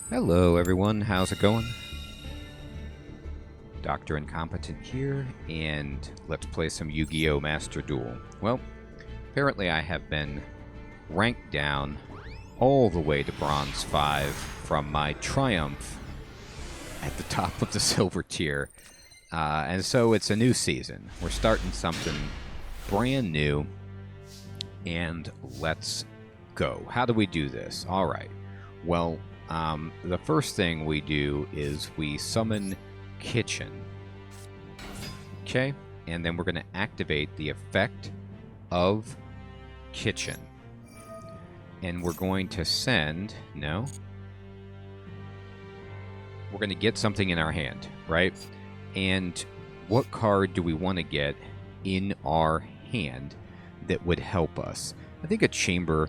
Hello everyone, how's it going? Dr. Incompetent here, and let's play some Yu-Gi-Oh Master Duel. Well, apparently I have been ranked down all the way to Bronze 5 from my triumph at the top of the Silver tier. And so it's a new season. We're starting something brand new, and let's go. How do we do this? Alright, well, the first thing we do is we summon Kitchen. Okay, and then we're going to activate the effect of Kitchen. And we're going to send... No. We're going to get something in our hand, right? And what card do we want to get in our hand that would help us? I think a Chamber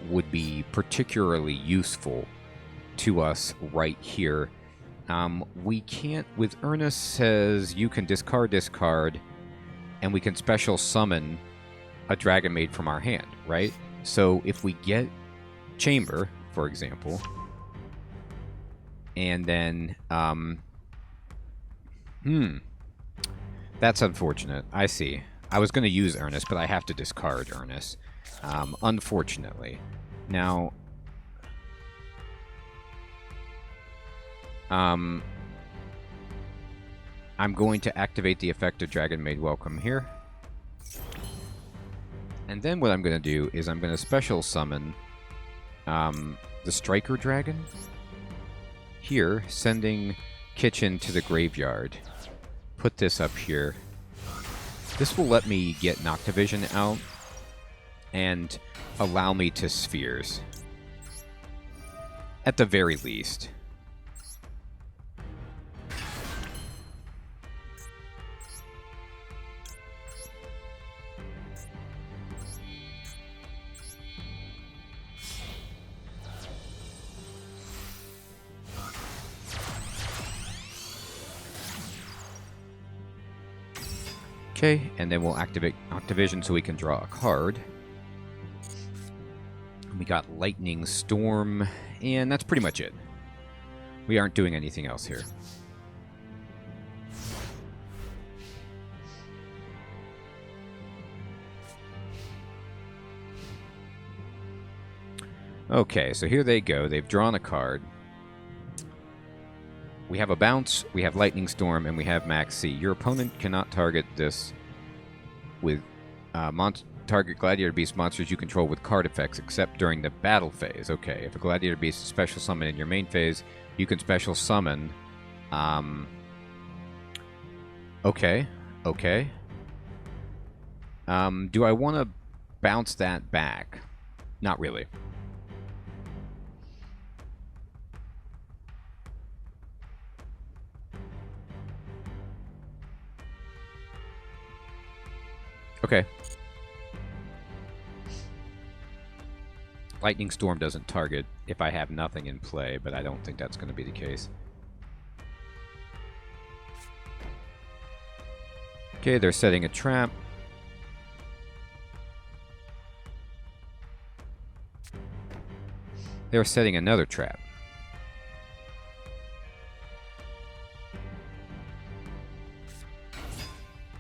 would be particularly useful to us right here. We can't, with Ernest says you can discard this card, and we can special summon a Dragon Maid from our hand, right? So if we get Chamber, for example, and then, that's unfortunate. I see. I was going to use Ernest, but I have to discard Ernest. Unfortunately. Now, I'm going to activate the effect of Dragon Maid Welcome here. And then what I'm going to do is I'm going to special summon the Striker Dragon here, sending Kitchen to the graveyard. Put this up here. This will let me get Noctivision out and allow me to spheres. At the very least. Okay, and then we'll activate Noctivision so we can draw a card. We got Lightning Storm, and that's pretty much it. We aren't doing anything else here. Okay, so here they go. They've drawn a card. We have a bounce, we have Lightning Storm, and we have Max C. Your opponent cannot target this with target Gladiator Beast monsters you control with card effects except during the battle phase. Okay, if a Gladiator Beast is special summoned in your main phase, you can special summon. Okay. Do I want to bounce that back? Not really. Okay. Lightning Storm doesn't target if I have nothing in play, but I don't think that's going to be the case. Okay, they're setting a trap. They're setting another trap.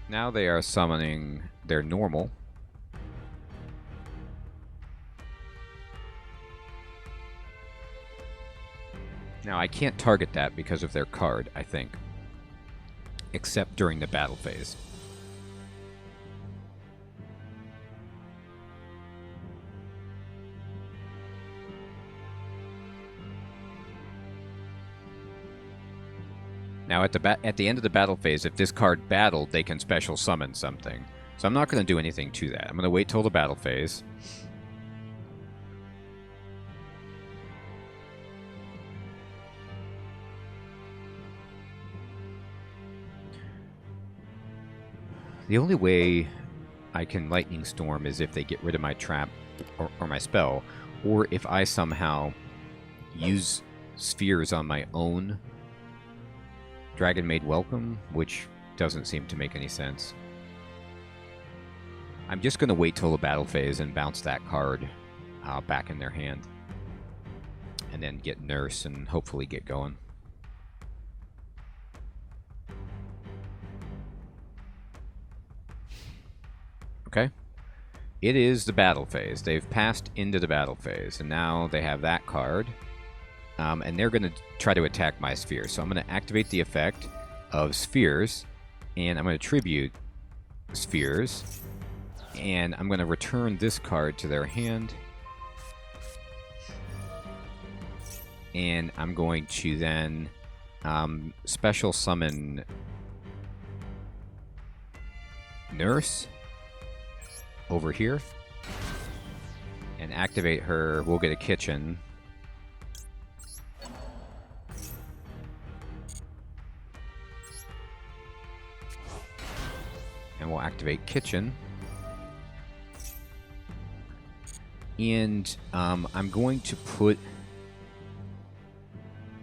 Now they are summoning their normal. Now I can't target that because of their card, I think. Except during the battle phase. Now, at the end of the battle phase, if this card battled, they can special summon something. So I'm not going to do anything to that. I'm going to wait till the battle phase. The only way I can Lightning Storm is if they get rid of my trap or my spell, or if I somehow use spheres on my own Dragon Maid Welcome, which doesn't seem to make any sense. I'm just going to wait till the battle phase and bounce that card back in their hand. And and then get Nurse and hopefully get going. Okay. It is the battle phase. They've passed into the battle phase, and now they have that card. And they're going to try to attack my sphere. So I'm going to activate the effect of spheres, and I'm going to tribute spheres, and I'm going to return this card to their hand. And I'm going to then special summon Nurse over here and activate her. We'll get a kitchen. And we'll activate kitchen. And I'm going to put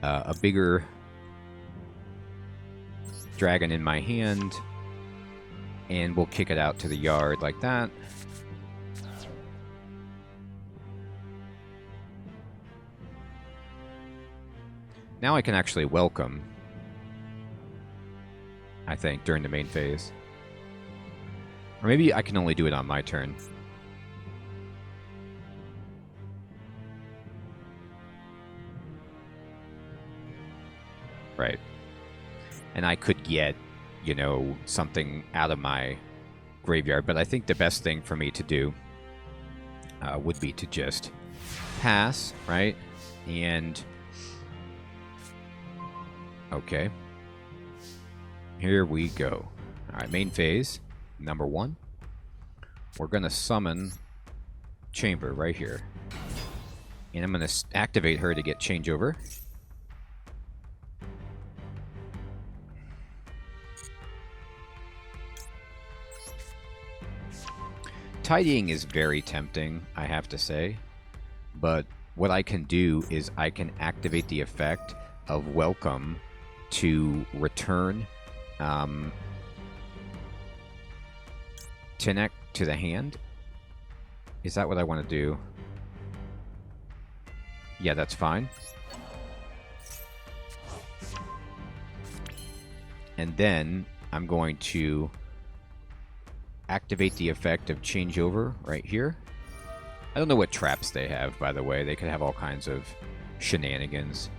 a bigger dragon in my hand, and we'll kick it out to the yard like that. Now I can actually welcome, I think, during the main phase. Or maybe I can only do it on my turn. Right. And I could get, you know, something out of my graveyard, but I think the best thing for me to do would be to just pass, right? And okay. Here we go. All right, main phase, number 1. We're going to summon Chamber right here. And I'm going to activate her to get changeover. Tidying is very tempting, I have to say. But what I can do is I can activate the effect of Welcome to return Tinek to the hand. Is that what I want to do? Yeah, that's fine. And then I'm going to activate the effect of changeover right here. I don't know what traps they have, by the way. They could have all kinds of shenanigans.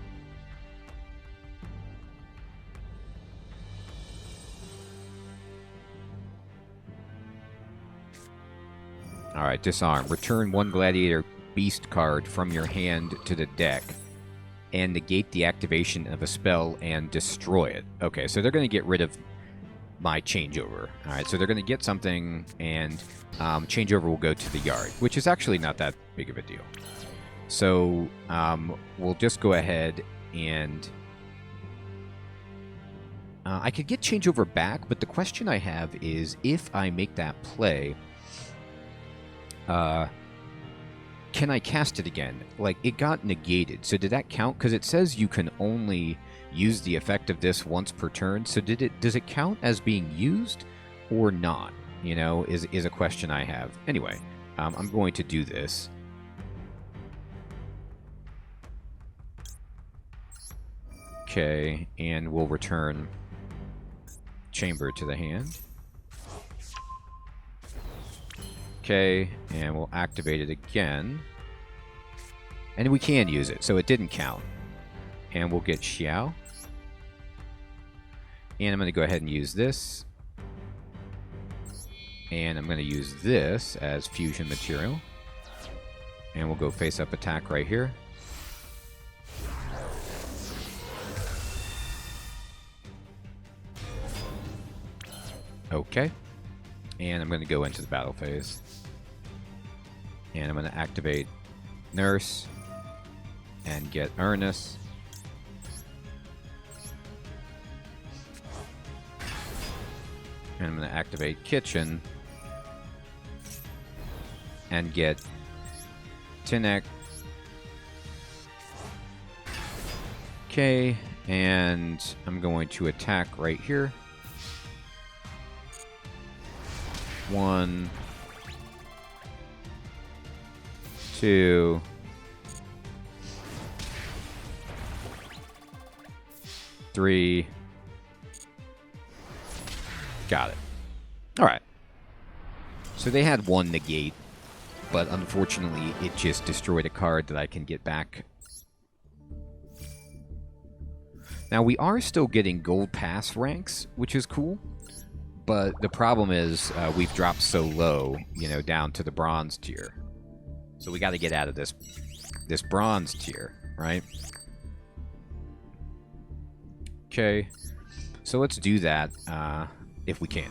Alright, disarm. Return 1 Gladiator Beast card from your hand to the deck and negate the activation of a spell and destroy it. Okay, so they're going to get rid of my changeover. Alright, so they're going to get something, and changeover will go to the yard, which is actually not that big of a deal. So we'll just go ahead and I could get changeover back, but the question I have is if I make that play, can I cast it again? Like, it got negated, so did that count? Because it says you can only use the effect of this once per turn, so does it count as being used or not? You know, is a question I have. Anyway, I'm going to do this. Okay, and we'll return Chamber to the hand. Okay, and we'll activate it again. And we can use it, so it didn't count. And we'll get Xiao. And I'm going to go ahead and use this. And I'm going to use this as fusion material. And we'll go face-up attack right here. Okay. And I'm going to go into the battle phase. And I'm going to activate Nurse and get Ernest. And I'm going to activate Kitchen and get Tinek. Okay, and I'm going to attack right here. 1, 2, 3. Got it. All right. So they had 1 negate, but unfortunately it just destroyed a card that I can get back. Now we are still getting gold pass ranks, which is cool, but the problem is we've dropped so low, you know, down to the bronze tier. So we got to get out of this bronze tier, right? Okay, so let's do that if we can.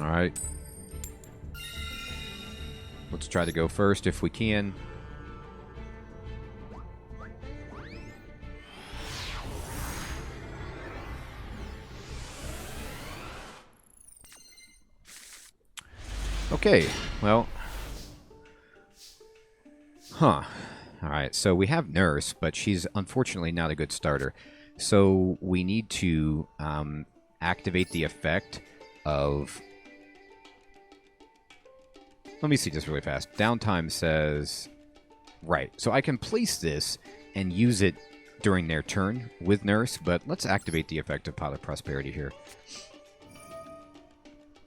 All right. Let's try to go first if we can. Okay, well. Huh. Alright, so we have Nurse, but she's unfortunately not a good starter. So we need to activate the effect of... Let me see this really fast. Downtime says... Right, so I can place this and use it during their turn with Nurse, but let's activate the effect of Pot of Prosperity here.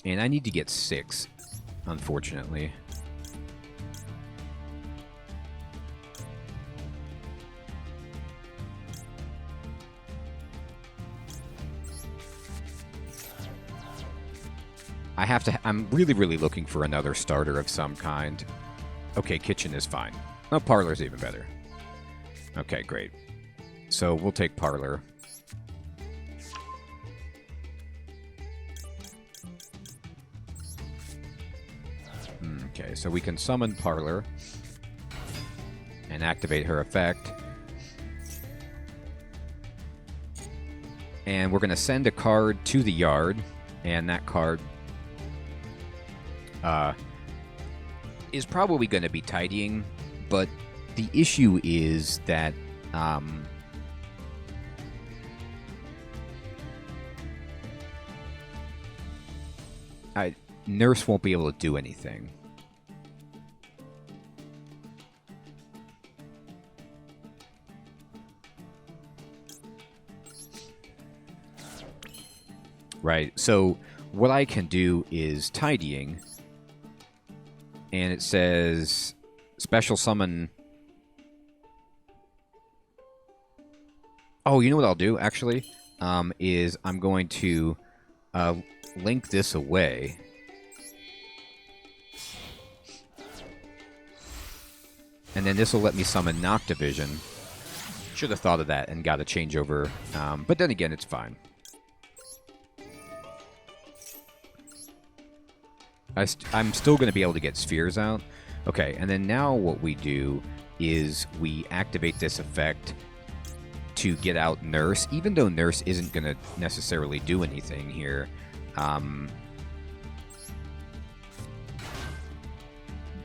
And I need to get 6, unfortunately. I'm really, really looking for another starter of some kind. Okay, Kitchen is fine. Oh, Parlor's even better. Okay, great. So we'll take Parlor. Okay, so we can summon Parlor and activate her effect. And we're going to send a card to the yard, and that card is probably going to be tidying, but the issue is that Nurse won't be able to do anything. Right, so what I can do is tidying, and it says special summon. Oh, you know what I'll do, actually? Is I'm going to link this away. And then this will let me summon Noctivision. Should have thought of that and got a changeover. But then again, it's fine. I'm still going to be able to get spheres out. Okay, and then now what we do is we activate this effect to get out Nurse, even though Nurse isn't going to necessarily do anything here.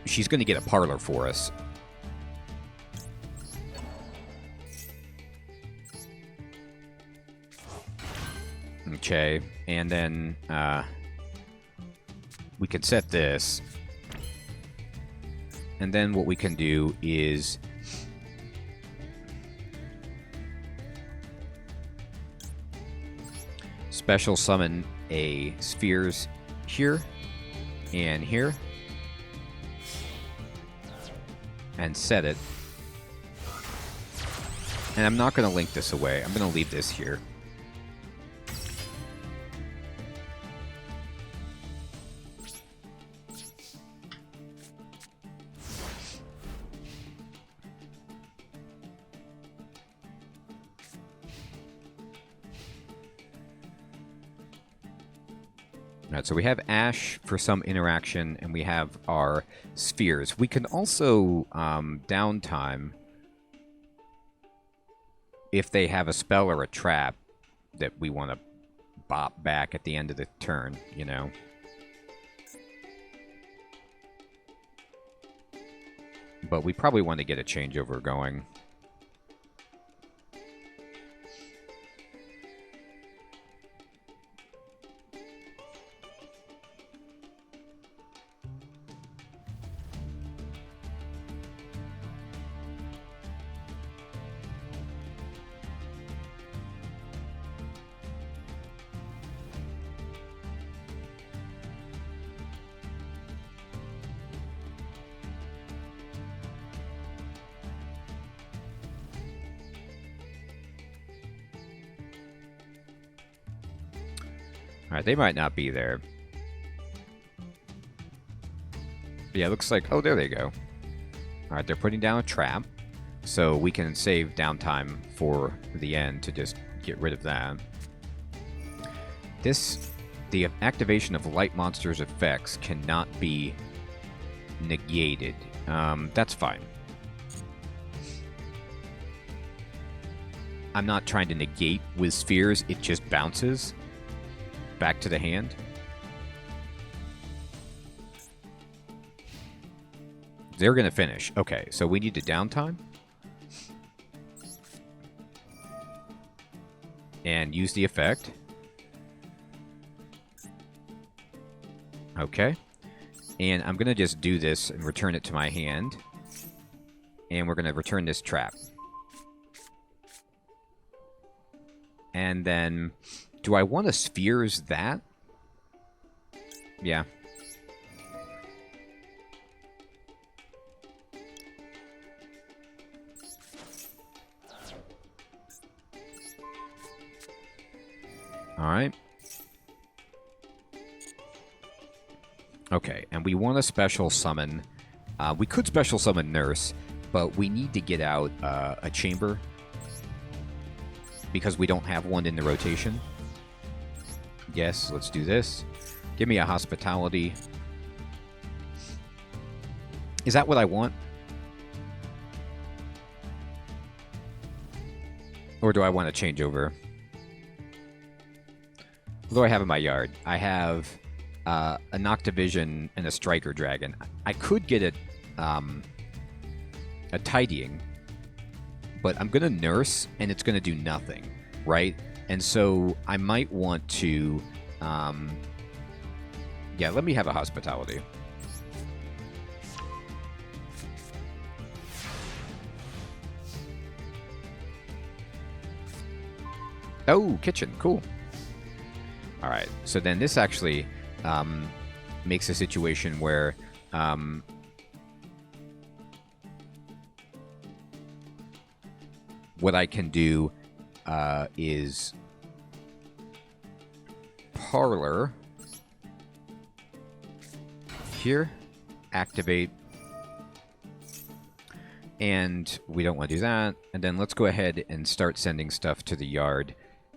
She's going to get a Parlor for us. Okay, and then we can set this. And then what we can do is special summon a spheres here and here and set it. And I'm not going to link this away. I'm going to leave this here. Alright, so we have Ash for some interaction, and we have our spheres. We can also downtime if they have a spell or a trap that we want to bop back at the end of the turn, you know. But we probably want to get a changeover going. Alright, they might not be there. But yeah, it looks like... Oh, there they go. Alright, they're putting down a trap. So we can save downtime for the end to just get rid of that. The activation of light monsters' effects cannot be negated. That's fine. I'm not trying to negate with spheres, it just bounces back to the hand. They're going to finish. Okay, so we need to downtime. And use the effect. Okay. And I'm going to just do this and return it to my hand. And we're going to return this trap. And then, do I want to spheres that? Yeah. Alright. Okay, and we want to special summon... we could special summon Nurse, but we need to get out a chamber because we don't have one in the rotation. Yes, let's do this. Give me a hospitality. Is that what I want? Or do I want to change over? What do I have in my yard? I have a Noctivision and a Striker Dragon. I could get a Tidying, but I'm going to Nurse, and it's going to do nothing, right? And so I might want to... yeah, let me have a Hospitality. Oh, kitchen. Cool. All right. So then this actually makes a situation where... what I can do is Parlor here, activate, and we don't want to do that. And then let's go ahead and start sending stuff to the yard.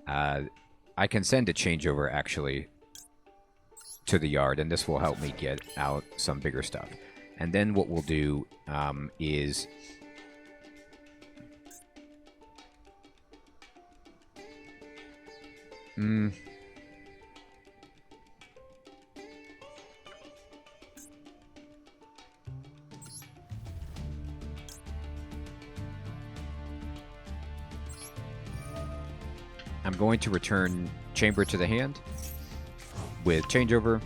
I can send a changeover actually to the yard, and this will help me get out some bigger stuff. And then what we'll do is... I'm going to return Chamber to the hand with changeover.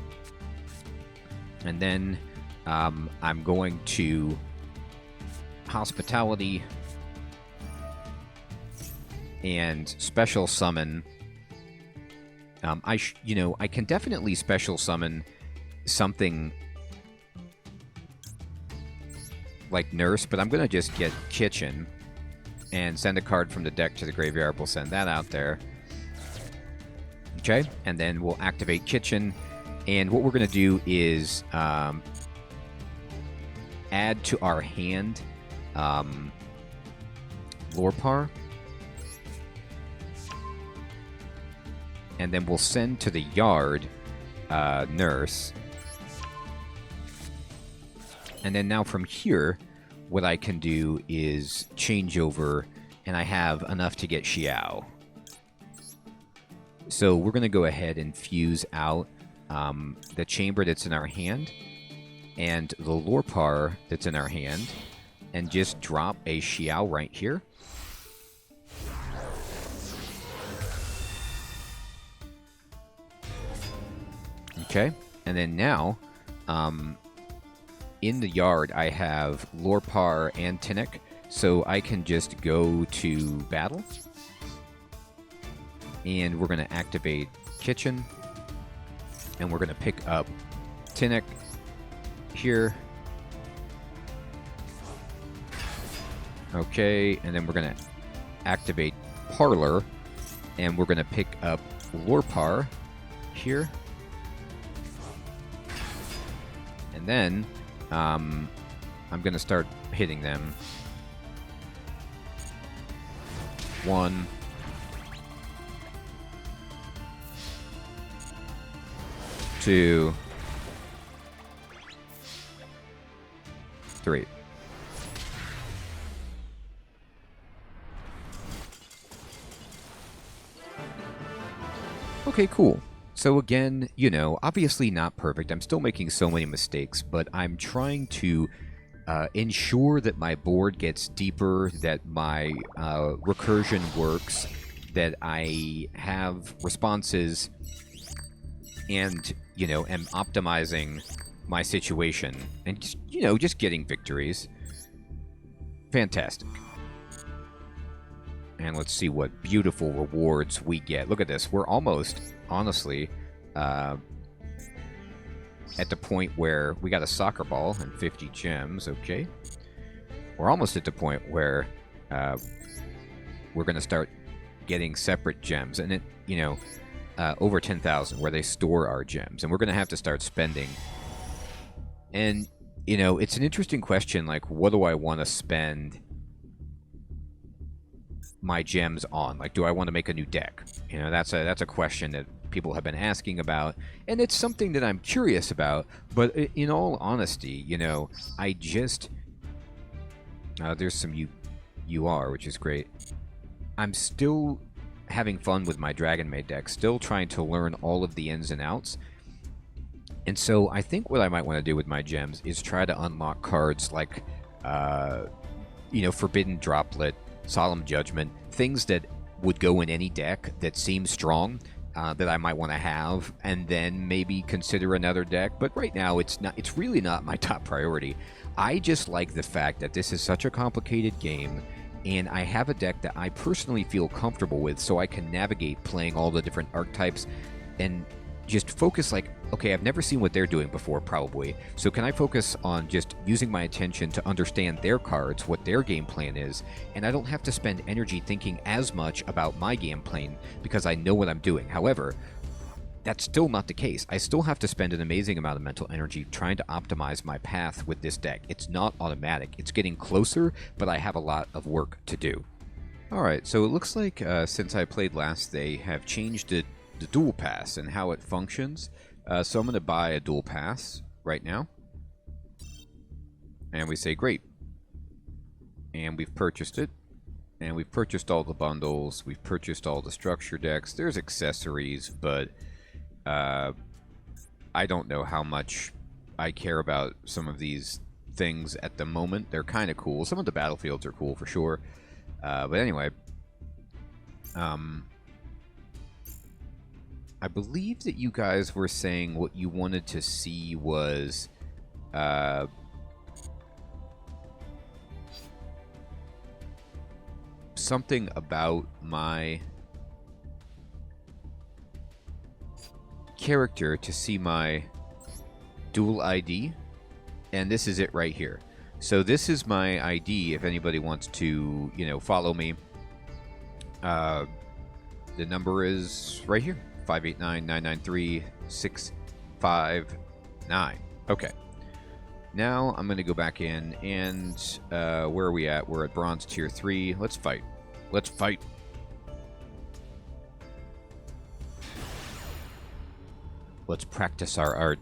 And then I'm going to Hospitality and special summon. I can definitely special summon something like Nurse, but I'm going to just get Kitchen and send a card from the deck to the graveyard. We'll send that out there. Okay, and then we'll activate Kitchen. And what we're going to do is add to our hand Lorpar. And then we'll send to the yard Nurse. And then now from here, what I can do is change over, and I have enough to get Xiao. So we're going to go ahead and fuse out the chamber that's in our hand and the Lorpar that's in our hand, and just drop a Xiao right here. Okay, and then now, in the yard, I have Lorpar and Tinnick, so I can just go to battle. And we're going to activate Kitchen, and we're going to pick up Tinnick here. Okay, and then we're going to activate Parlor, and we're going to pick up Lorpar here. And then I'm going to start hitting them. 1, 2, 3. Okay, cool. So again, you know, obviously not perfect. I'm still making so many mistakes, but I'm trying to ensure that my board gets deeper, that my recursion works, that I have responses, and, you know, am optimizing my situation, and, you know, just getting victories. Fantastic. And let's see what beautiful rewards we get. Look at this. We're almost, honestly, at the point where we got a soccer ball and 50 gems. Okay. We're almost at the point where we're going to start getting separate gems. And, it, you know, over 10,000 where they store our gems. And we're going to have to start spending. And, you know, it's an interesting question. Like, what do I want to spend my gems on? Like, do I want to make a new deck? You know, that's a question that people have been asking about, and it's something that I'm curious about. But in all honesty, you know, I just there's some UR, which is great. I'm still having fun with my Dragon Maid deck, still trying to learn all of the ins and outs. And so I think what I might want to do with my gems is try to unlock cards like you know, Forbidden Droplet, Solemn Judgment, things that would go in any deck that seems strong, that I might want to have, and then maybe consider another deck. But right now, it's really not my top priority. I just like the fact that this is such a complicated game, and I have a deck that I personally feel comfortable with, so I can navigate playing all the different archetypes and just focus like, okay, I've never seen what they're doing before, probably. So can I focus on just using my attention to understand their cards, what their game plan is, and I don't have to spend energy thinking as much about my game plan because I know what I'm doing. However, that's still not the case. I still have to spend an amazing amount of mental energy trying to optimize my path with this deck. It's not automatic. It's getting closer, but I have a lot of work to do. Alright, so it looks like since I played last, they have changed the dual pass and how it functions. So I'm going to buy a dual pass right now. And we say, great. And we've purchased it. And we've purchased all the bundles. We've purchased all the structure decks. There's accessories, but I don't know how much I care about some of these things at the moment. They're kind of cool. Some of the battlefields are cool for sure. But anyway, I believe that you guys were saying what you wanted to see was something about my character, to see my dual ID, and this is it right here. So this is my ID if anybody wants to, you know, follow me. The number is right here. 589-993-659. Okay. Now I'm going to go back in and where are we at? We're at Bronze Tier 3. Let's fight. Let's fight. Let's practice our art.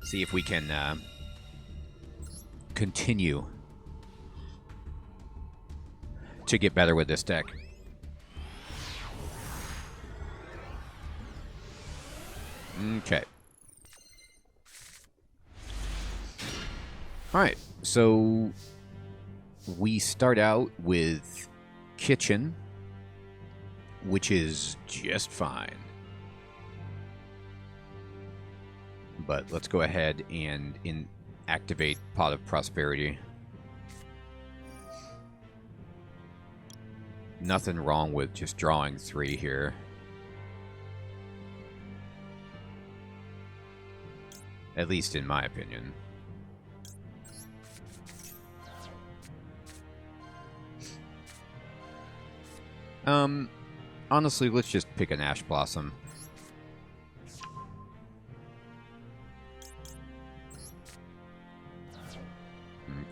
See if we can continue to get better with this deck. Okay. Alright, so we start out with Kitchen, which is just fine. But let's go ahead and activate Pot of Prosperity. Nothing wrong with just drawing 3 here. At least in my opinion. Honestly, let's just pick an Ash Blossom.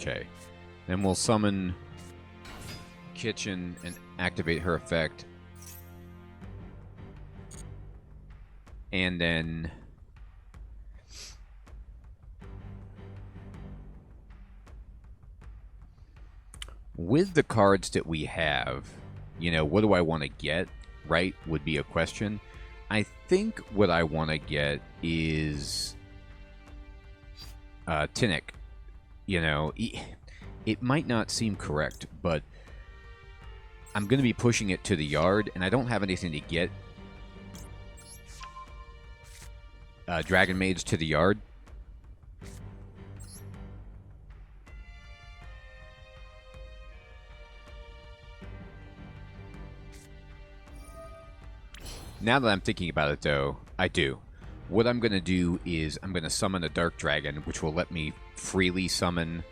Okay. Then we'll summon Kitchen and activate her effect. And then with the cards that we have, you know, what do I want to get, right, would be a question. I think what I want to get is Tinnick. You know, it might not seem correct, but I'm going to be pushing it to the yard, and I don't have anything to get Dragon Maids to the yard. Now that I'm thinking about it, though, I do. What I'm going to do is I'm going to summon a Dark Dragon, which will let me freely summon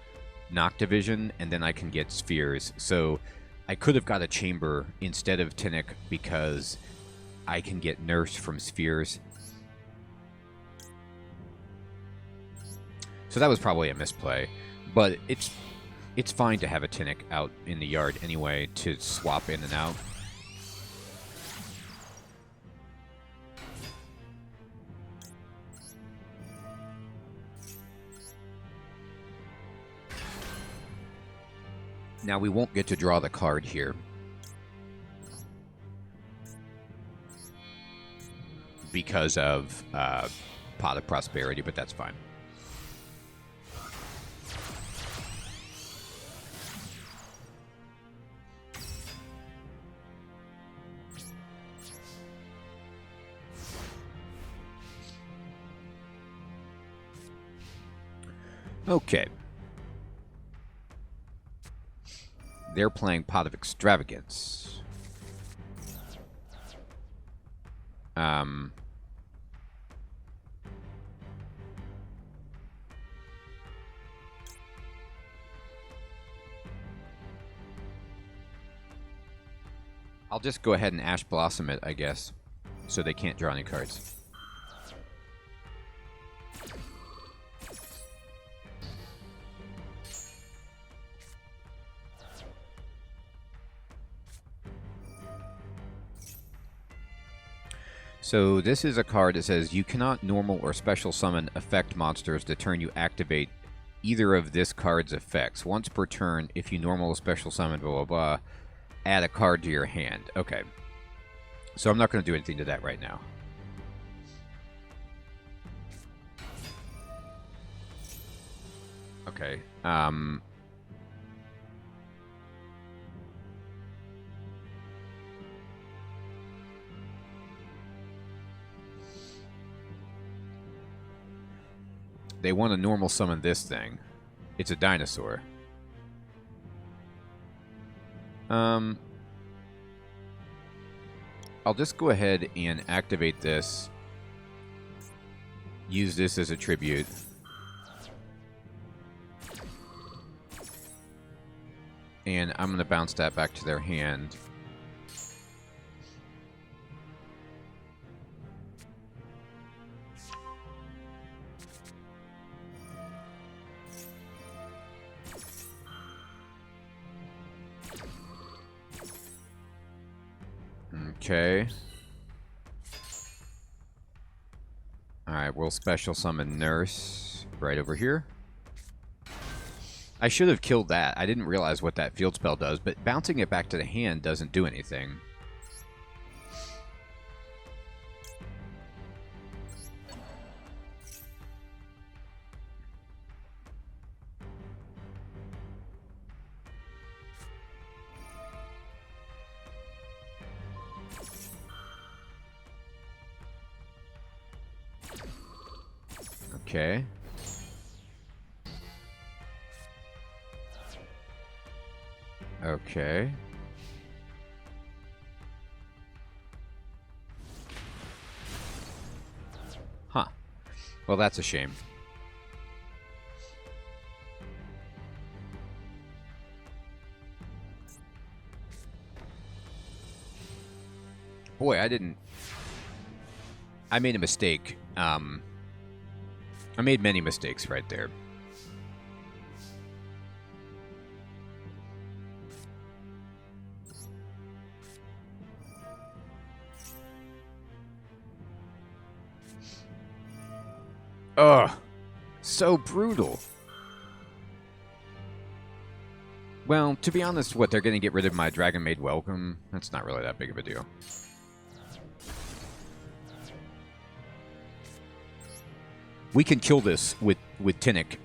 Noctivision, and then I can get Spheres. So I could have got a Chamber instead of Tinnick because I can get Nurse from Spheres. So that was probably a misplay, but it's fine to have a Tinnick out in the yard anyway to swap in and out. Now we won't get to draw the card here because of Pot of Prosperity, but that's fine. Okay. They're playing Pot of Extravagance. I'll just go ahead and Ash Blossom it, I guess, so they can't draw any cards. So this is a card that says you cannot normal or special summon effect monsters the turn you activate either of this card's effects. Once per turn, if you normal or special summon, blah, blah, blah, add a card to your hand. Okay. So I'm not going to do anything to that right now. Okay. They want to normal summon this thing. It's a dinosaur. I'll just go ahead and activate this. Use this as a tribute. And I'm going to bounce that back to their hand. Okay. Alright, we'll special summon Nurse right over here. I should have killed that. I didn't realize what that field spell does, but bouncing it back to the hand doesn't do anything. Okay. Okay. Huh. Well, that's a shame. Boy, I made a mistake. I made many mistakes right there. Ugh. So brutal. Well, to be honest, what, they're going to get rid of my Dragon Maid Welcome? That's not really that big of a deal. We can kill this with Tinnik.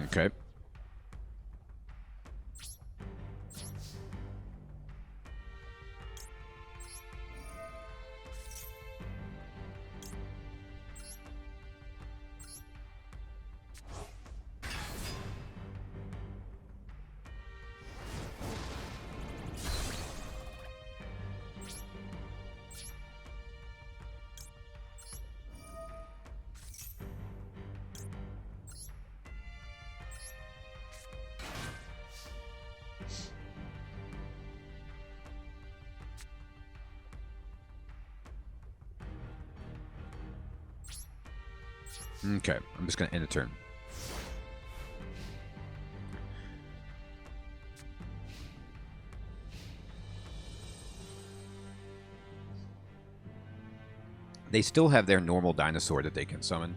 Okay. Okay, I'm just going to end the turn. They still have their normal dinosaur that they can summon.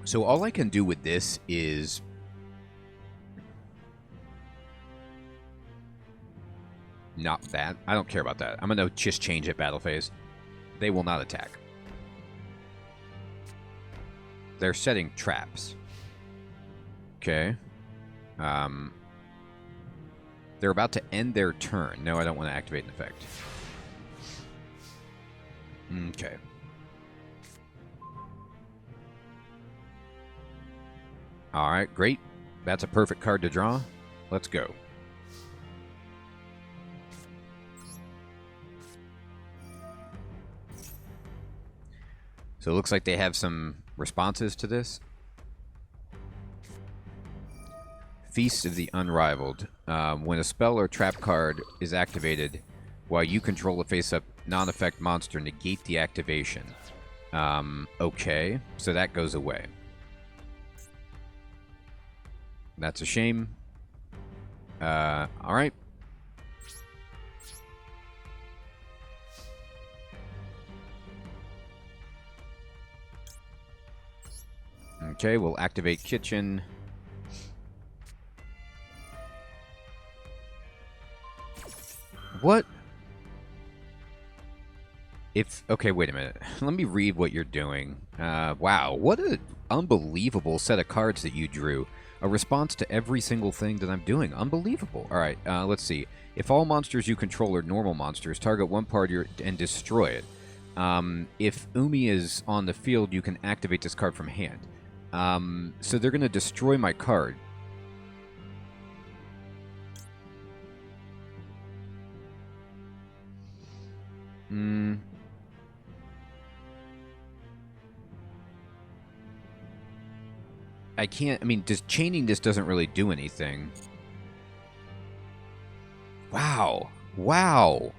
So all I can do with this is... not that. I don't care about that. I'm going to just change it battle phase. They will not attack. They're setting traps. Okay. They're about to end their turn. No, I don't want to activate an effect. Okay. Alright, great. That's a perfect card to draw. Let's go. So it looks like they have some responses to this. Feast of the Unrivaled. When a spell or trap card is activated while you control a face-up non-effect monster, negate the activation. Okay, so that goes away. That's a shame. Alright. Okay, we'll activate Kitchen. What? If... okay, wait a minute. Let me read what you're doing. Wow, what an unbelievable set of cards that you drew. A response to every single thing that I'm doing. Unbelievable. Alright, let's see. If all monsters you control are normal monsters, target one party and destroy it. If Umi is on the field, you can activate this card from hand. So they're going to destroy my card. I can't... I mean, just chaining this doesn't really do anything. Wow. Wow.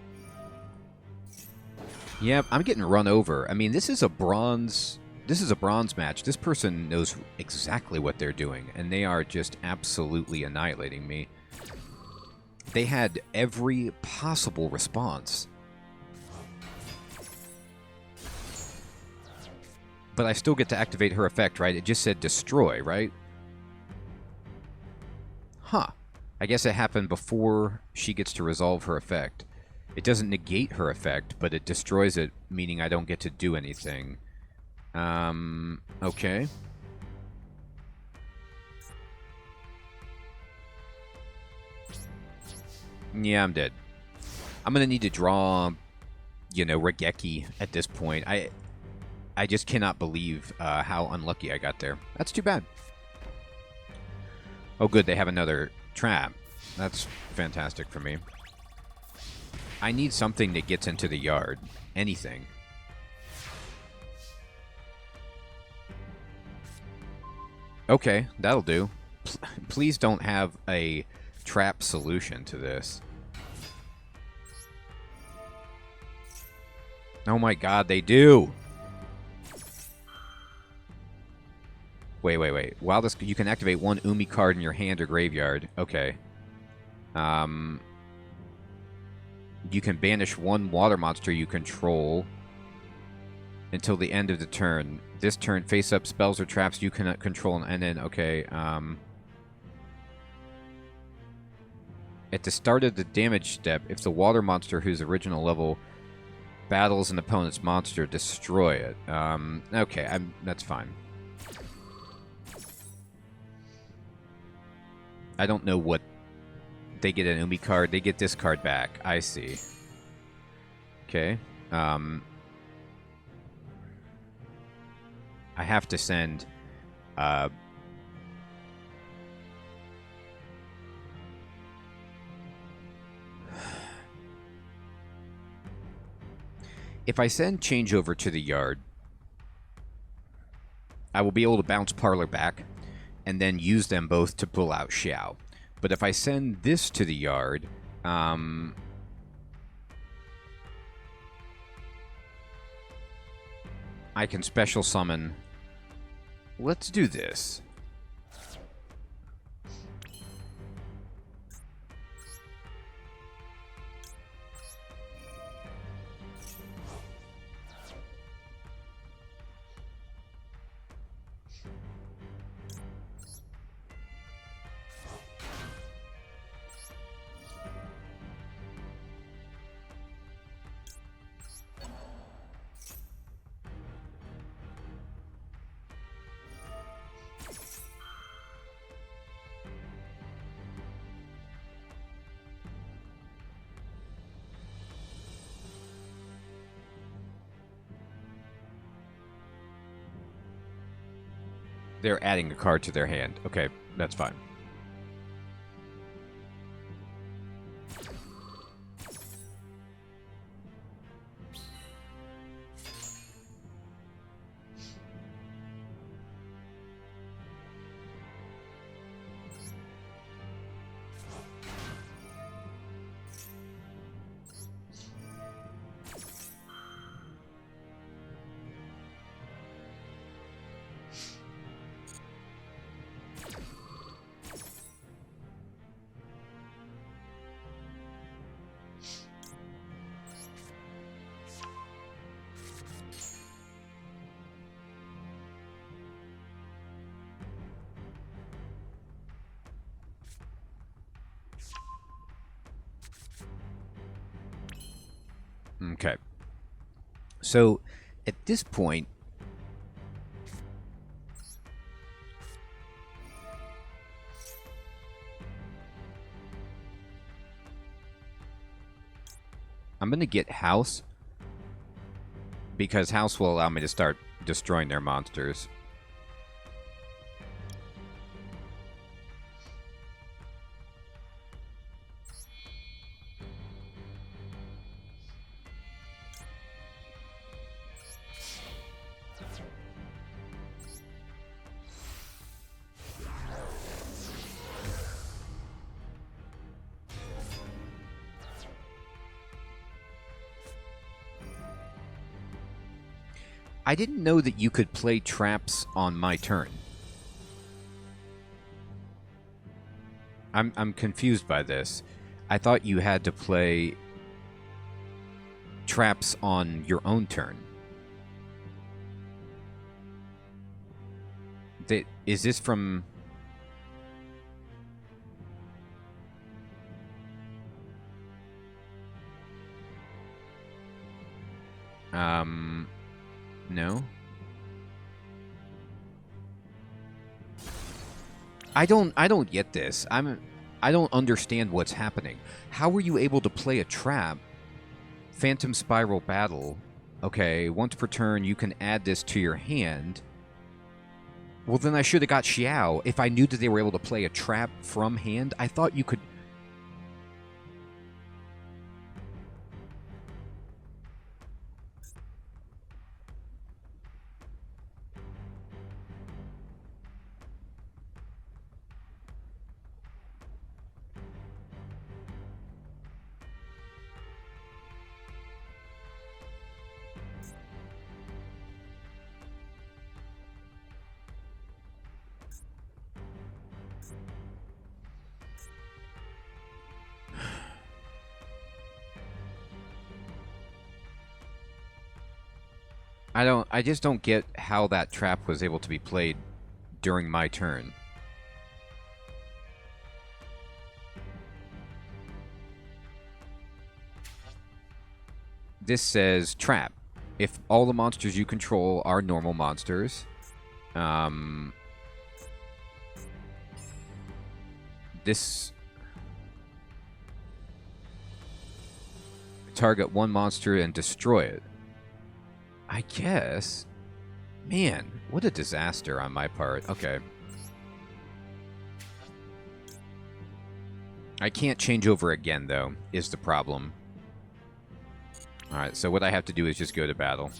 Yep, I'm getting run over. I mean, this is a bronze... this is a bronze match. This person knows exactly what they're doing, and they are just absolutely annihilating me. They had every possible response. But I still get to activate her effect, right? It just said destroy, right? Huh. I guess it happened before she gets to resolve her effect. It doesn't negate her effect, but it destroys it, meaning I don't get to do anything. Okay. Yeah, I'm dead. I'm gonna need to draw, you know, Regeki at this point. I just cannot believe how unlucky I got there. That's too bad. Oh, good, they have another trap. That's fantastic for me. I need something that gets into the yard. Anything. Okay, that'll do. Please don't have a trap solution to this. Oh my god, they do! Wait. While this, you can activate one Umi card in your hand or graveyard. Okay. You can banish one water monster you control until the end of the turn. This turn, face up spells or traps you cannot control, and then, okay, at the start of the damage step, if the water monster whose original level battles an opponent's monster, destroy it. Okay, that's fine. I don't know what... They get an Umi card. They get this card back. I see. Okay. I have to send... If I send Changeover to the yard, I will be able to bounce Parlor back and then use them both to pull out Xiao. But if I send this to the yard, I can special summon. Let's do this. They're adding a card to their hand. Okay, that's fine. Okay. So, at this point, I'm going to get House, because House will allow me to start destroying their monsters. I didn't know that you could play traps on my turn. I'm confused by this. I thought you had to play traps on your own turn. Is this from... No. I don't get this. I don't understand what's happening. How were you able to play a trap? Phantom Spiral Battle. Okay, once per turn you can add this to your hand. Well, then I should have got Xiao. If I knew that they were able to play a trap from hand, I thought you could... I just don't get how that trap was able to be played during my turn. This says trap. If all the monsters you control are normal monsters, this target one monster and destroy it. I guess. Man, what a disaster on my part. Okay. I can't change over again, though, is the problem. Alright, so what I have to do is just go to battle.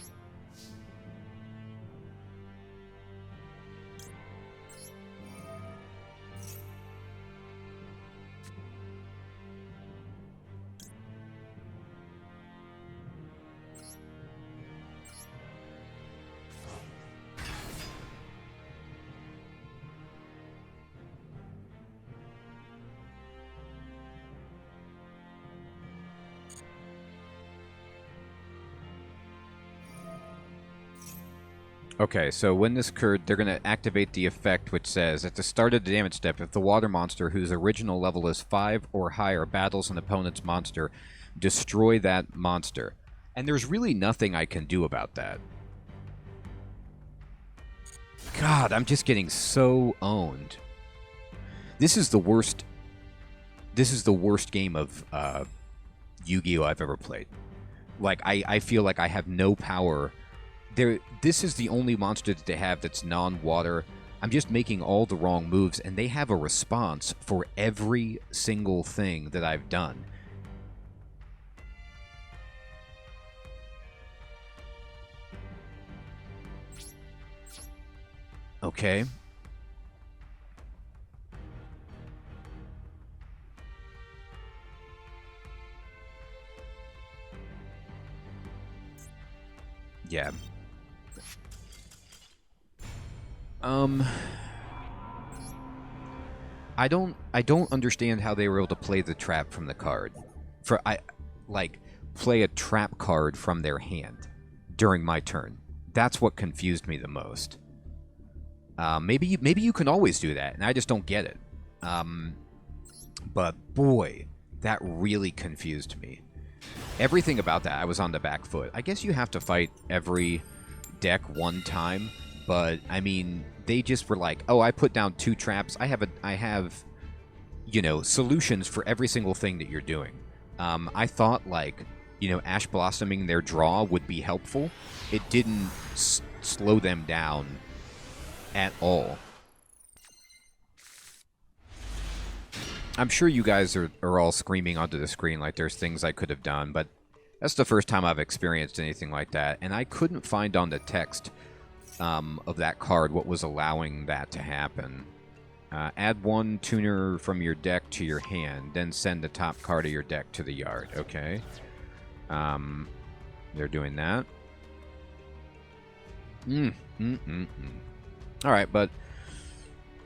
Okay, so when this occurred, they're going to activate the effect which says, at the start of the damage step, if the water monster whose original level is 5 or higher battles an opponent's monster, destroy that monster. And there's really nothing I can do about that. God, I'm just getting so owned. This is the worst... This is the worst game of Yu-Gi-Oh! I've ever played. Like, I feel like I have no power... This is the only monster that they have that's non-water. I'm just making all the wrong moves, and they have a response for every single thing that I've done. Okay. Yeah. I don't understand how they were able to play the trap from the card. Play a trap card from their hand during my turn. That's what confused me the most. Maybe you can always do that, and I just don't get it. But boy, that really confused me. Everything about that, I was on the back foot. I guess you have to fight every deck one time, but I mean, they just were like, "Oh, I put down 2 traps. I have, you know, solutions for every single thing that you're doing." I thought like, you know, Ash Blossoming their draw would be helpful. It didn't slow them down at all. I'm sure you guys are all screaming onto the screen like there's things I could have done, but that's the first time I've experienced anything like that, and I couldn't find on the text of that card what was allowing that to happen. Add 1 tuner from your deck to your hand, then send the top card of your deck to the yard. Okay. They're doing that. Alright, but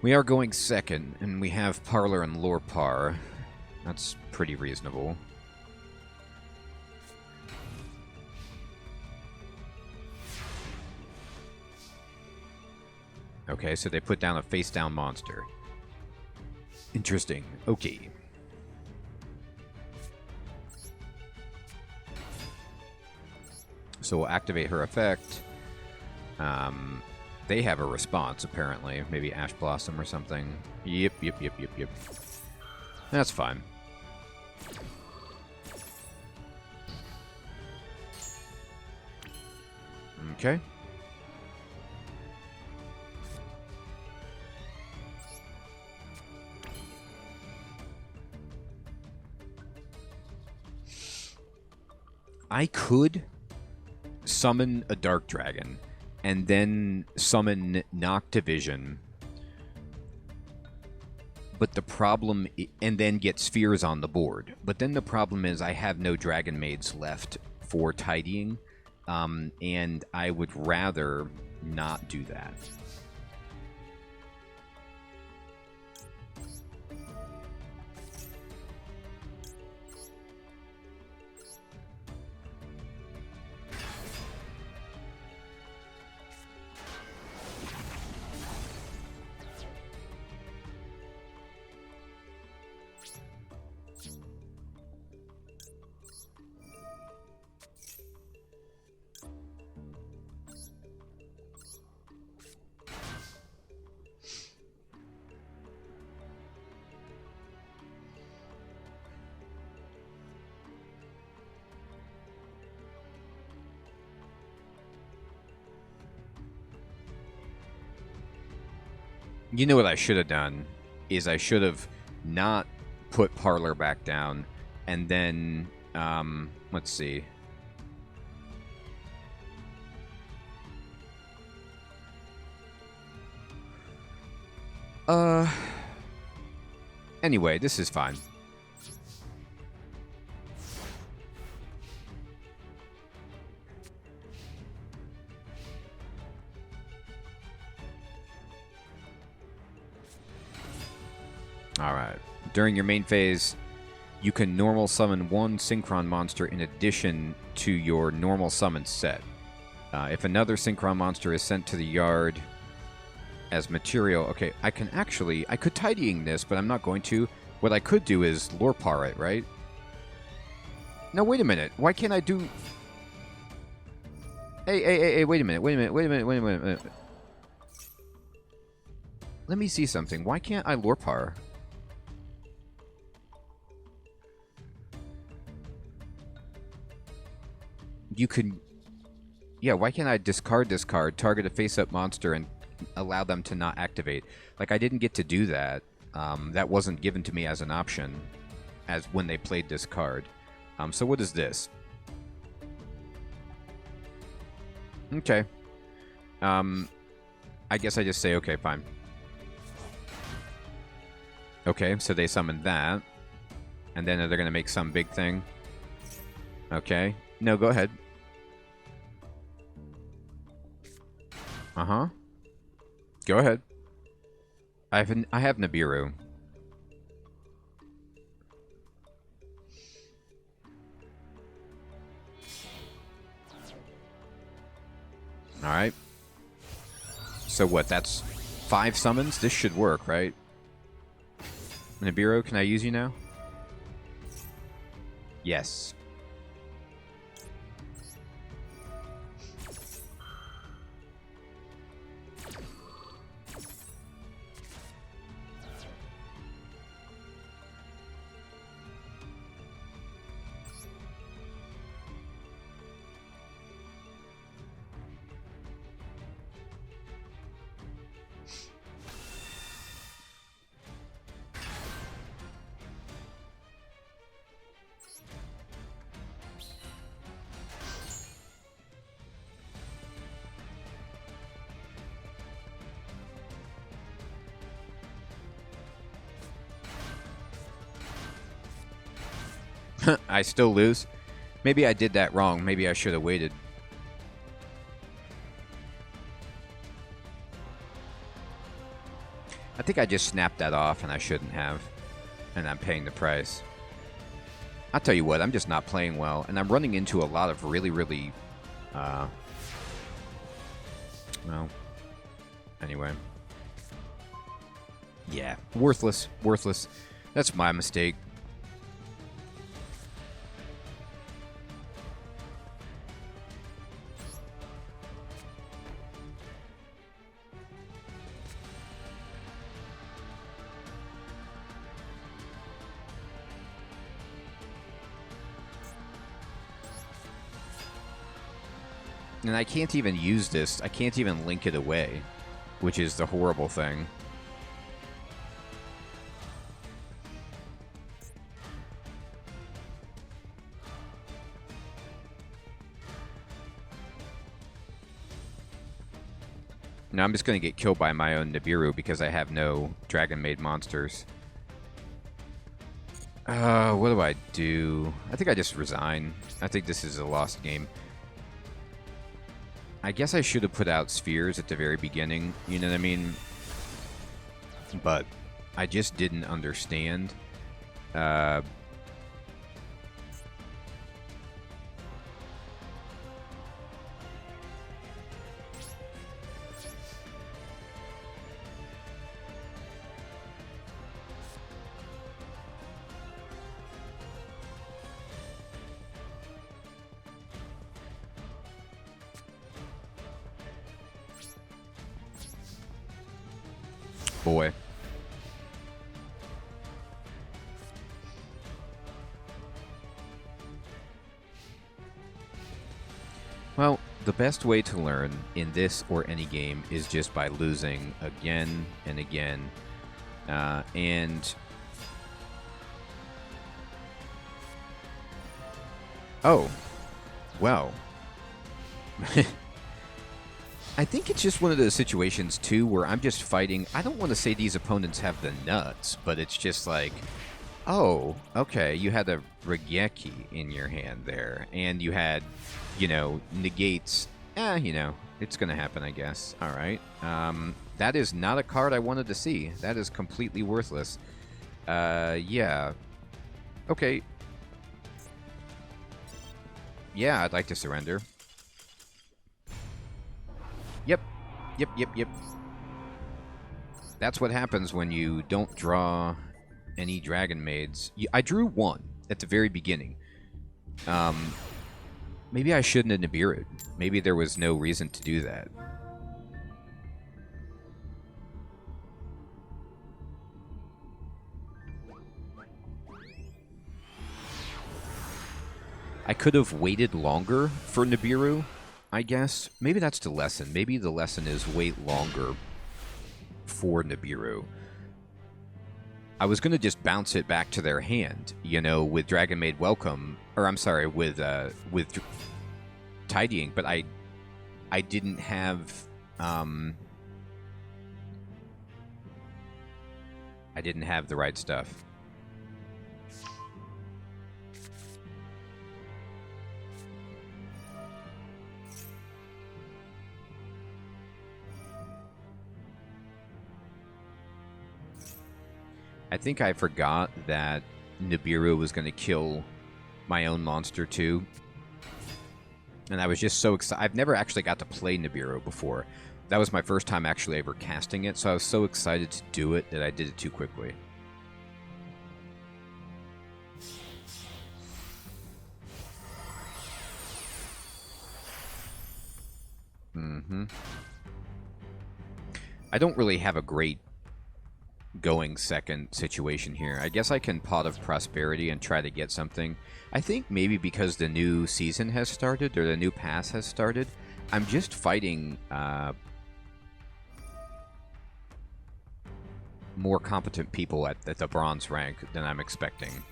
we are going second, and we have Parlor and Lorpar. That's pretty reasonable. Okay, so they put down a face-down monster. Interesting. Okay. So we'll activate her effect. They have a response, apparently. Maybe Ash Blossom or something. Yep. That's fine. Okay. I could summon a Dark Dragon and then summon Noctivision, but the problem, and then get spheres on the board. But then the problem is I have no Dragon Maids left for tidying, and I would rather not do that. You know what I should have done is I should have not put Parlor back down, and then let's see. Anyway, this is fine. Alright. During your main phase, you can normal summon one Synchron monster in addition to your normal summon set. If another Synchron monster is sent to the yard as material... Okay, I could tidying this, but I'm not going to. What I could do is Lorpar it, right? No, wait a minute. Why can't I do... Hey, wait a minute. Let me see something. Why can't I Lorpar? You could... Yeah, why can't I discard this card, target a face-up monster, and allow them to not activate? Like, I didn't get to do that. That wasn't given to me as an option as when they played this card. So what is this? Okay. I guess I just say, okay, fine. Okay, so they summoned that. And then they're going to make some big thing. Okay. No, go ahead. Uh-huh. Go ahead. I have Nibiru. Alright. So what, that's 5 summons? This should work, right? Nibiru, can I use you now? Yes. I still lose. Maybe I did that wrong. Maybe I should have waited. I think I just snapped that off and I shouldn't have. And I'm paying the price. I'll tell you what, I'm just not playing well. And I'm running into a lot of really, well, anyway. Yeah, worthless. Worthless. That's my mistake. And I can't even use this. I can't even link it away, which is the horrible thing. Now I'm just going to get killed by my own Nibiru because I have no dragon-made monsters. What do I do? I think I just resign. I think this is a lost game. I guess I should have put out spheres at the very beginning, you know what I mean? But I just didn't understand. Boy. Well, the best way to learn in this or any game is just by losing again and again. And oh, well. I think it's just one of those situations, too, where I'm just fighting. I don't want to say these opponents have the nuts, but it's just like, oh, okay, you had a Regeki in your hand there, and you had, negates. It's going to happen, I guess. All right. That is not a card I wanted to see. That is completely worthless. Yeah. Okay. Yeah, I'd like to surrender. Yep. That's what happens when you don't draw any Dragon Maids. I drew one at the very beginning. Maybe I shouldn't have Nibiru'd. Maybe there was no reason to do that. I could have waited longer for Nibiru, I guess. Maybe that's the lesson. Maybe the lesson is wait longer for Nibiru. I was going to just bounce it back to their hand, with Dragon Maid Welcome, or I'm sorry, with Tidying, but I didn't have I didn't have the right stuff. I think I forgot that Nibiru was going to kill my own monster too. And I was just so excited. I've never actually got to play Nibiru before. That was my first time actually ever casting it, so I was so excited to do it that I did it too quickly. I don't really have a great going second situation here. I guess I can Pot of Prosperity and try to get something. I think maybe because the new season has started, or the new pass has started, I'm just fighting more competent people at the bronze rank than I'm expecting.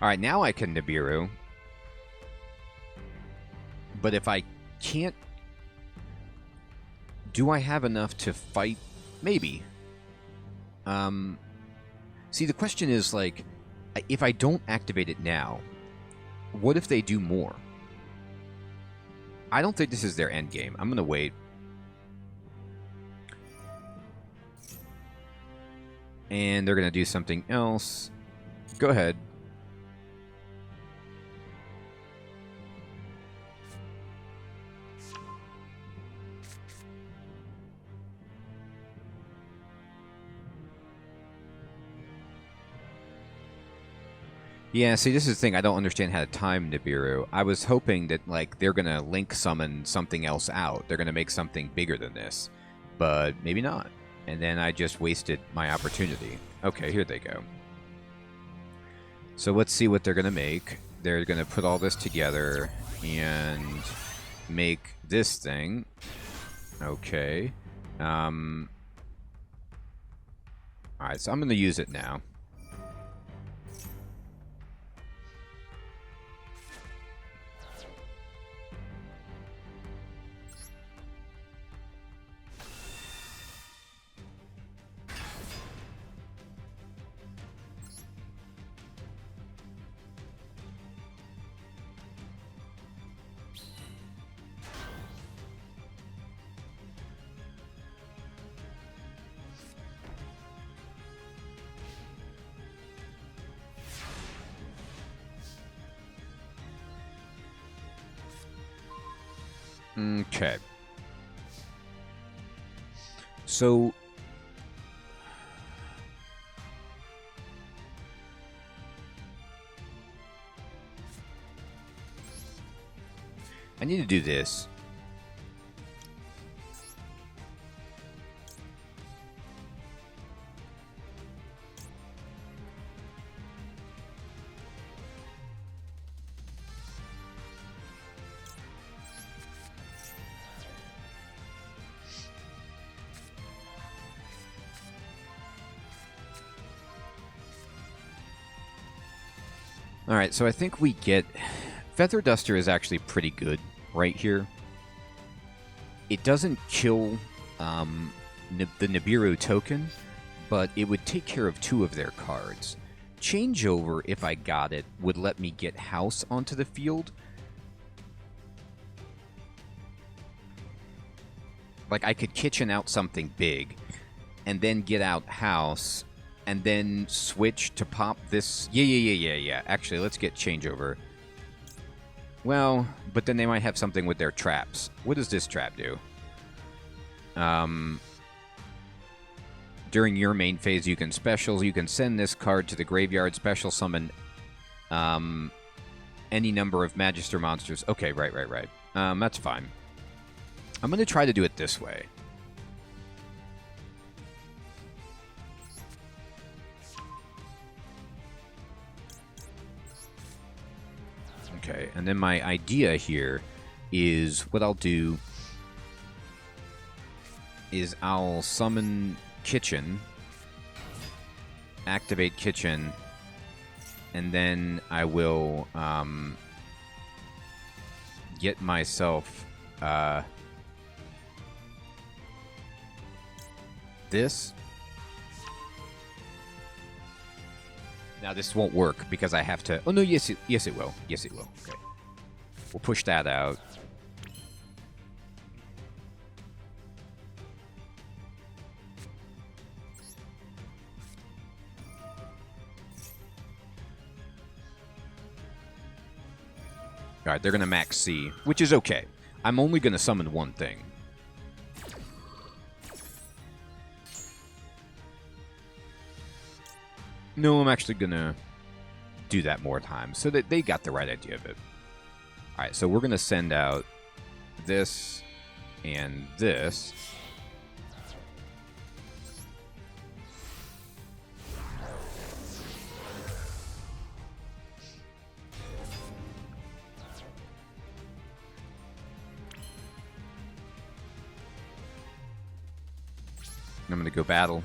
Alright, now I can Nibiru. But if I can't... Do I have enough to fight? Maybe. See, the question is, like, if I don't activate it now, what if they do more? I don't think this is their end game. I'm going to wait. And they're going to do something else. Go ahead. Yeah, see, this is the thing. I don't understand how to time Nibiru. I was hoping that, like, they're going to link summon something else out. They're going to make something bigger than this. But maybe not. And then I just wasted my opportunity. Okay, here they go. So let's see what they're going to make. They're going to put all this together and make this thing. Okay. Alright, so I'm going to use it now. Okay. So I need to do this. Alright, so I think we get... Feather Duster is actually pretty good right here. It doesn't kill the Nibiru token, but it would take care of 2 of their cards. Changeover, if I got it, would let me get House onto the field. Like, I could kitchen out something big, and then get out House, and then switch to pop this. Yeah. Actually, let's get Changeover. Well, but then they might have something with their traps. What does this trap do? During your main phase, you can specials. You can send this card to the graveyard, special summon any number of Magister monsters. Okay, right. That's fine. I'm going to try to do it this way. Okay, and then my idea here is what I'll do is I'll summon Kitchen, activate Kitchen, and then I will get myself this. Now this won't work because I have to... Oh no, yes it will. Yes it will. Okay. We'll push that out. Alright, they're going to max C, which is okay. I'm only going to summon one thing. No, I'm actually going to do that more times so that they got the right idea of it. Alright, so we're going to send out this and this. I'm going to go battle.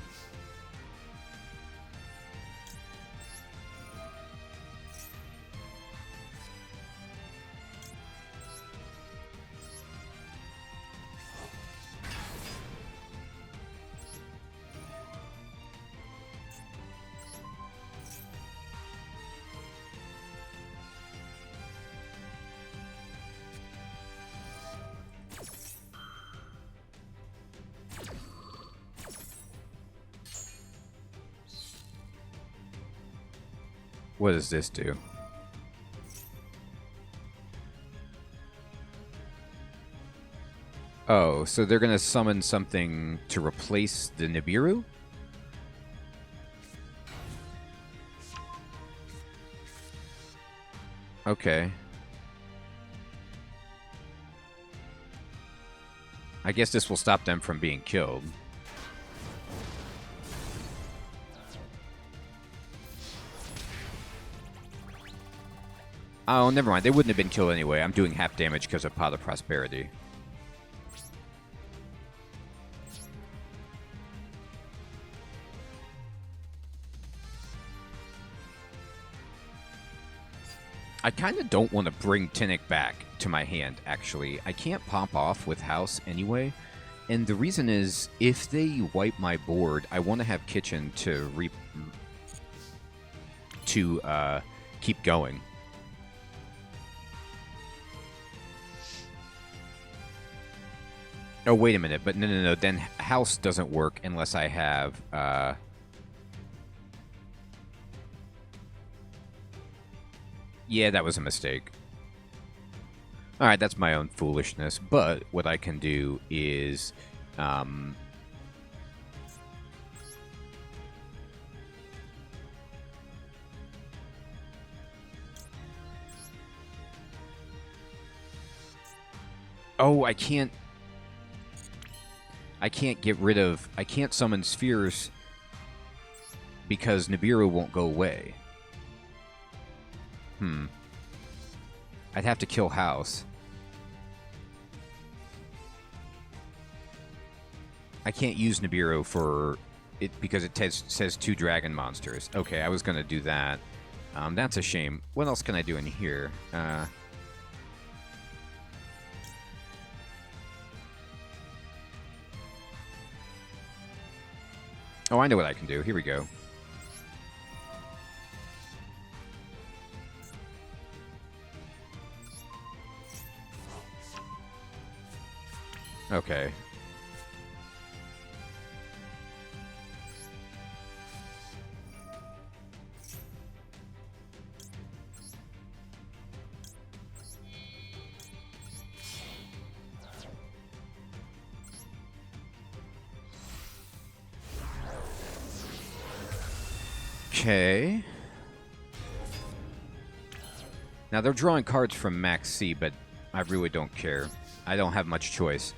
What does this do? Oh, so they're going to summon something to replace the Nibiru? Okay. I guess this will stop them from being killed. Oh, never mind. They wouldn't have been killed anyway. I'm doing half damage because of Pot of Prosperity. I kind of don't want to bring Tinnick back to my hand, actually. I can't pop off with House anyway. And the reason is, if they wipe my board, I want to have Kitchen to keep going. Oh, wait a minute. But no. Then House doesn't work unless I have... Yeah, that was a mistake. Alright, that's my own foolishness. But what I can do is... Oh, I can't get rid of... I can't summon spheres because Nibiru won't go away. I'd have to kill House. I can't use Nibiru for it because it says 2 dragon monsters. Okay, I was going to do that. That's a shame. What else can I do in here? Oh, I know what I can do. Here we go. Okay. Okay. Now, they're drawing cards from Max C, but I really don't care. I don't have much choice.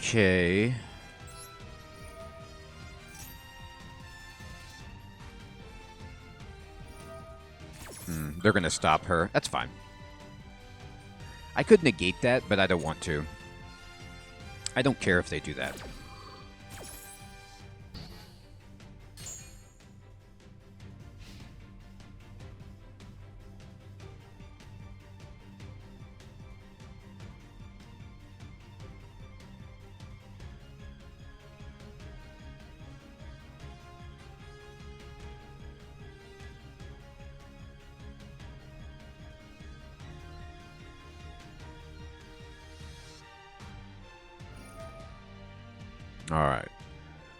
Okay. They're going to stop her. That's fine. I could negate that, but I don't want to. I don't care if they do that. Alright.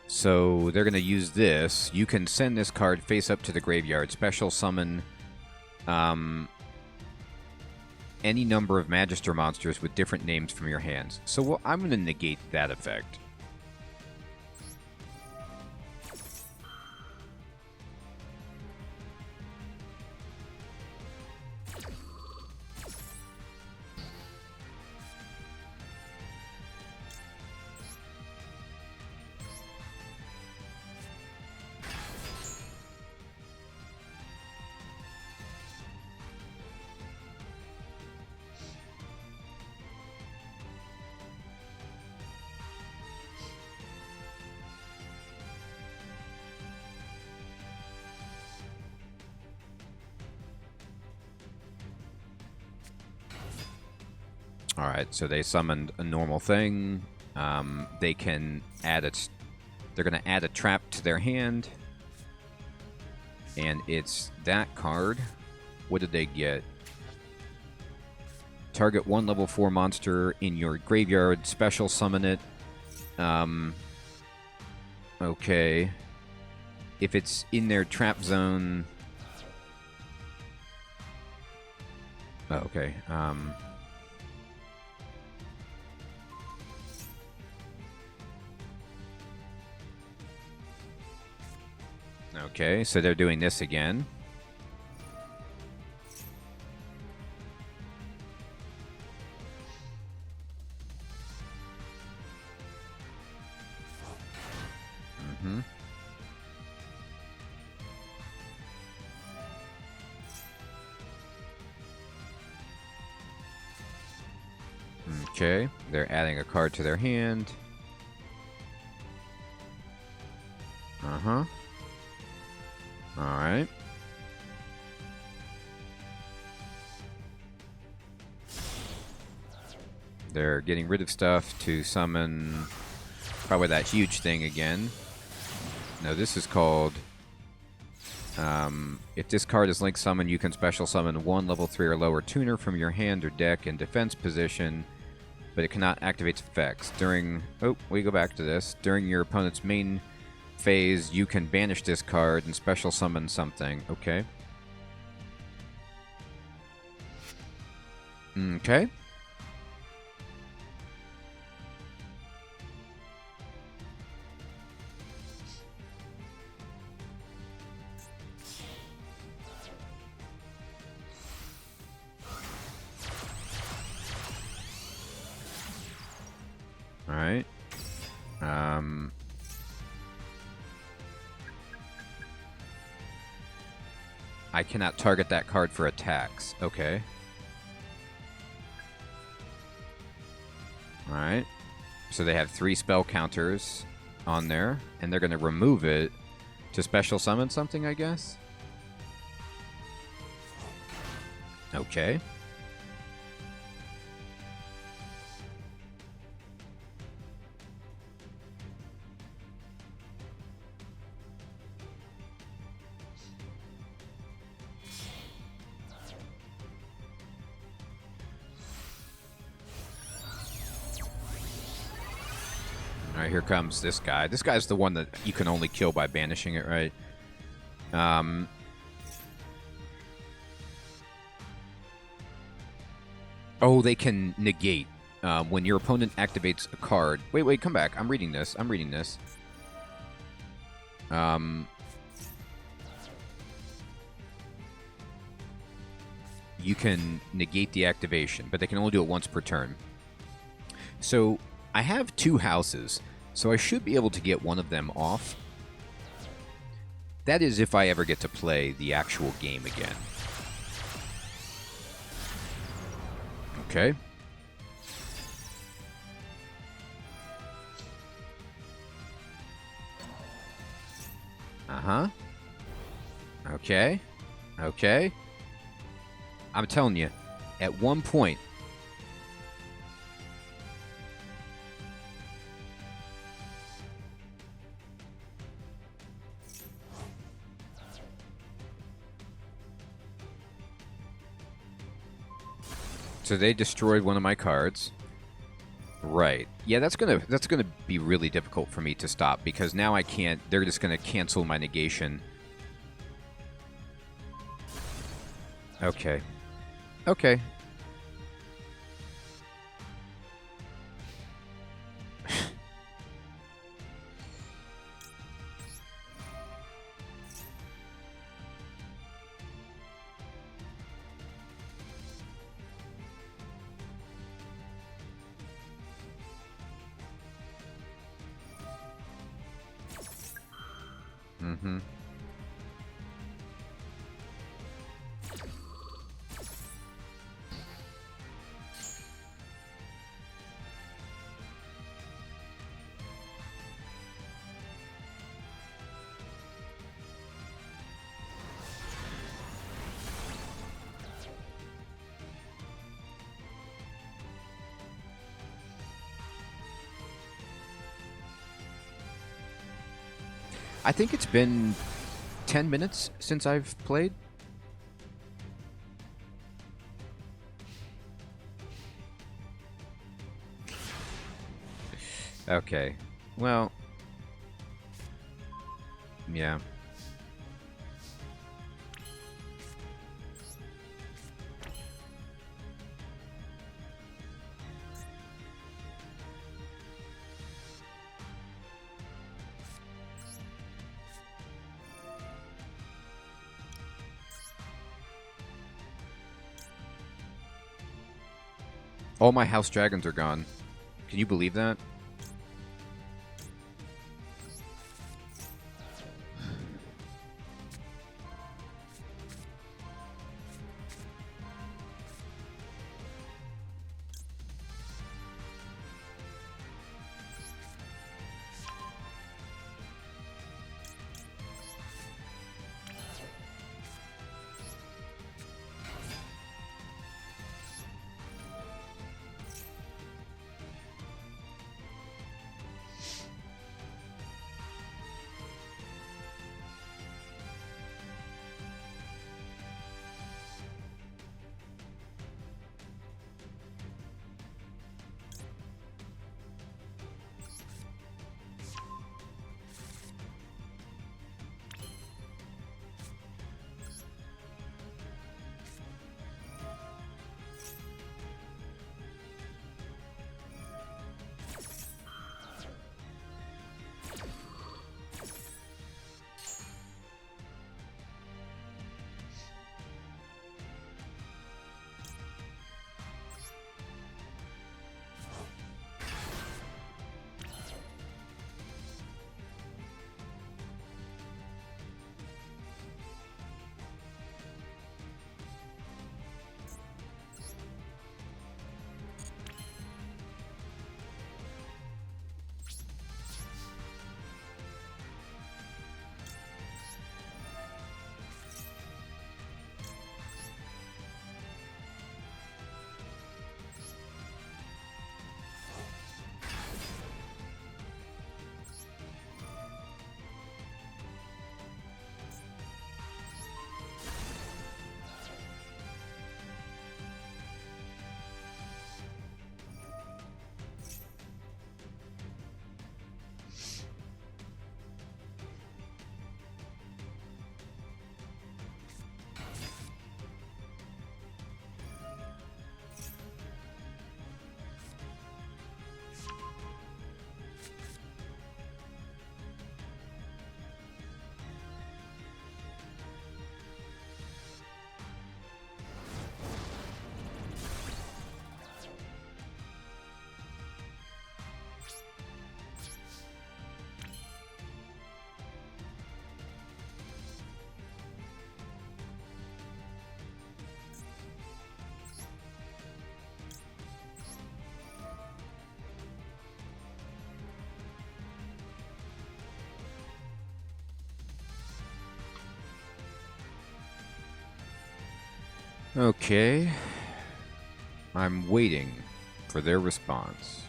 So they're going to use this. You can send this card face up to the graveyard. Special summon any number of Magister monsters with different names from your hands. So I'm going to negate that effect. Alright, so they summoned a normal thing. They can add it. They're going to add a trap to their hand. And it's that card. What did they get? Target 1 level 4 monster in your graveyard. Special summon it. Okay. If it's in their trap zone... Oh, okay. Okay, so they're doing this again. Okay, they're adding a card to their hand. Alright. They're getting rid of stuff to summon probably that huge thing again. No, this is called If this card is link summoned, you can special summon one level 3 or lower tuner from your hand or deck in defense position, but it cannot activate effects. During... Oh, we go back to this. During your opponent's main phase, you can banish this card and special summon something. Okay. Okay. All right. I cannot target that card for attacks. Okay. All right. So they have 3 spell counters on there, and they're going to remove it to special summon something, I guess? Okay. All right, here comes this guy. This guy's the one that you can only kill by banishing it, right? Oh, they can negate. When your opponent activates a card... Wait, come back. I'm reading this. You can negate the activation, but they can only do it once per turn. So, I have 2 houses, so I should be able to get one of them off. That is if I ever get to play the actual game again. Okay. Uh-huh. Okay. Okay. I'm telling you, at one point... So they destroyed one of my cards. Right. Yeah, that's gonna be really difficult for me to stop, because now I can't... They're just gonna cancel my negation. Okay. Okay. Mm-hmm. I think it's been 10 minutes since I've played. Okay. Well. Yeah. All my house dragons are gone. Can you believe that? Okay. I'm waiting for their response.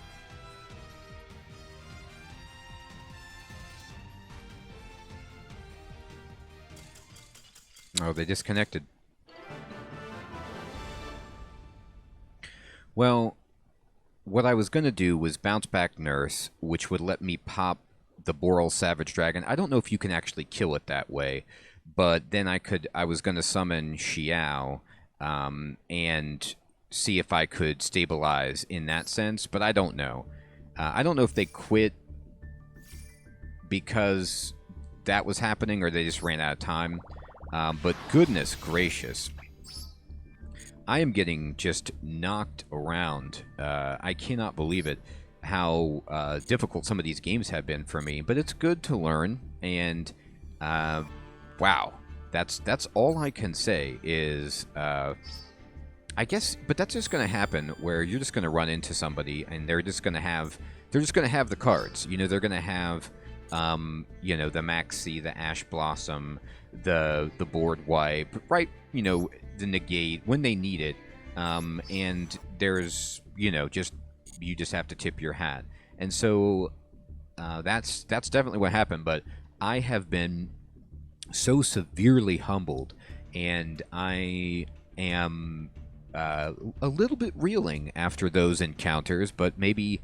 Oh, they disconnected. Well, what I was going to do was bounce back Nurse, which would let me pop the Boral Savage Dragon. I don't know if you can actually kill it that way, but then I was going to summon Xiao and see if I could stabilize in that sense, but I don't know. I don't know if they quit because that was happening or they just ran out of time. But goodness gracious, I am getting just knocked around. I cannot believe it, how difficult some of these games have been for me. But it's good to learn, and wow, that's all I can say is I guess. But that's just going to happen where you're just going to run into somebody, and they're just going to have the cards. You know, they're going to have you know, the Maxi, the Ash Blossom, the board wipe, right? You know, the negate when they need it, and there's, you know, you just have to tip your hat, and so that's definitely what happened. But I have been so severely humbled, and I am a little bit reeling after those encounters, but maybe.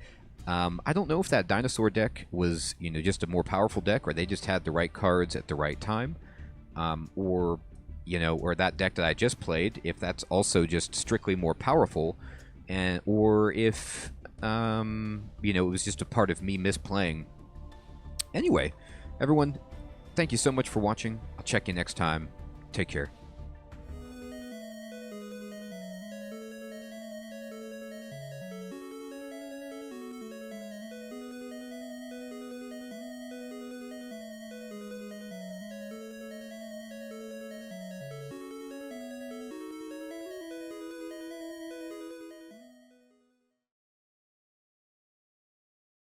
I don't know if that dinosaur deck was, you know, just a more powerful deck, or they just had the right cards at the right time, or, you know, or that deck that I just played, if that's also just strictly more powerful, and or if, you know, it was just a part of me misplaying. Anyway, everyone, thank you so much for watching. I'll check you next time. Take care.